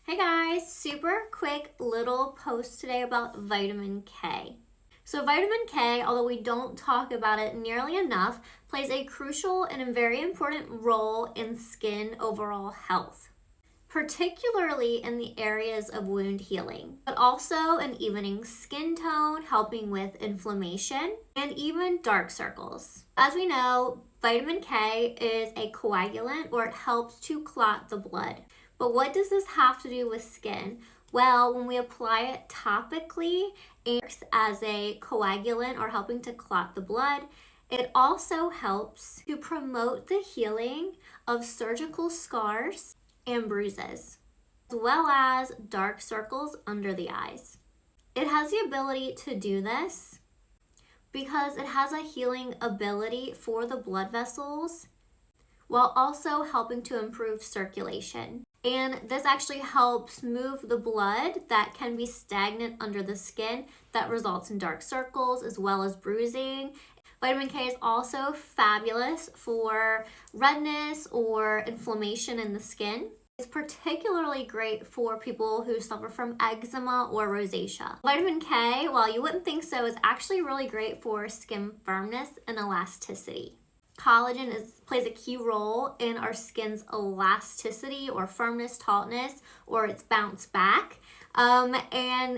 Hey guys, super quick little post today about vitamin K. So vitamin K, although we don't talk about it nearly enough, plays a crucial and a very important role in skin overall health, particularly in the areas of wound healing, but also in evening skin tone, helping with inflammation, and even dark circles. As we know, vitamin K is a coagulant, or it helps to clot the blood. But what does this have to do with skin? Well, when we apply it topically, it works as a coagulant or helping to clot the blood. It also helps to promote the healing of surgical scars and bruises, as well as dark circles under the eyes. It has the ability to do this because it has a healing ability for the blood vessels while also helping to improve circulation. And this actually helps move the blood that can be stagnant under the skin that results in dark circles as well as bruising. Vitamin K is also fabulous for redness or inflammation in the skin. It's particularly great for people who suffer from eczema or rosacea. Vitamin K, while you wouldn't think so, is actually really great for skin firmness and elasticity. Collagen plays a key role in our skin's elasticity or firmness, tautness, or its bounce back. And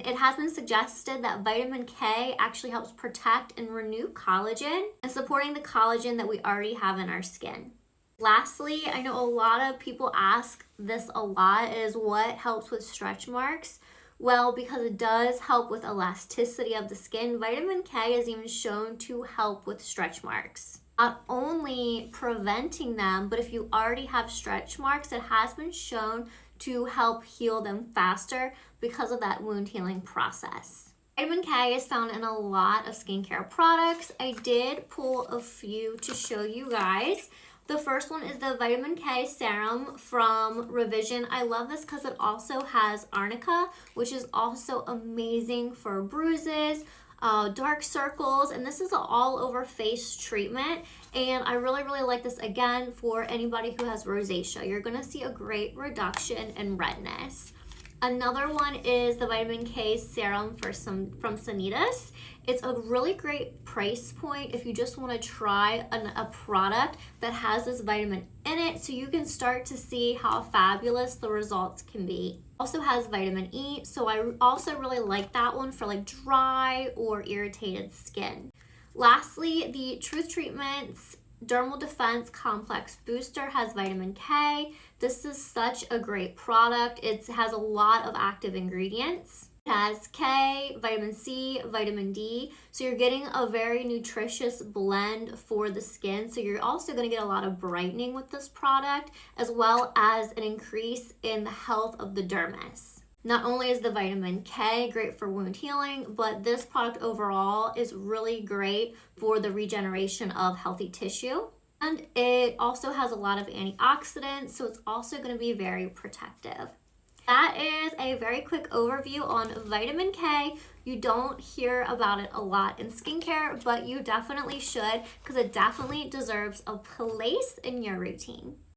it has been suggested that vitamin K actually helps protect and renew collagen and supporting the collagen that we already have in our skin. Lastly, I know a lot of people ask this a lot, is what helps with stretch marks? Well, because it does help with elasticity of the skin, vitamin K is even shown to help with stretch marks. Not only preventing them, but if you already have stretch marks, it has been shown to help heal them faster because of that wound healing process. Vitamin K is found in a lot of skincare products. I did pull a few to show you guys. The first one is the Vitamin K Serum from Revision. I love this because it also has arnica, which is also amazing for bruises, dark circles, and this is an all over face treatment, and I really like this again for anybody who has rosacea. You're gonna see a great reduction in redness. Another one is the Vitamin K Serum from Sanitas. It's a really great price point if you just want to try a product that has this vitamin in it, so you can start to see how fabulous the results can be. Also has vitamin E, so I also really like that one for like dry or irritated skin. Lastly, the Truth Treatments Dermal Defense Complex Booster has vitamin K. This is such a great product. It has a lot of active ingredients. It has K, vitamin C, vitamin D. So you're getting a very nutritious blend for the skin. So you're also going to get a lot of brightening with this product, as well as an increase in the health of the dermis. Not only is the vitamin K great for wound healing, but this product overall is really great for the regeneration of healthy tissue. And it also has a lot of antioxidants, so it's also going to be very protective. That is a very quick overview on vitamin K. You don't hear about it a lot in skincare, but you definitely should, because it definitely deserves a place in your routine.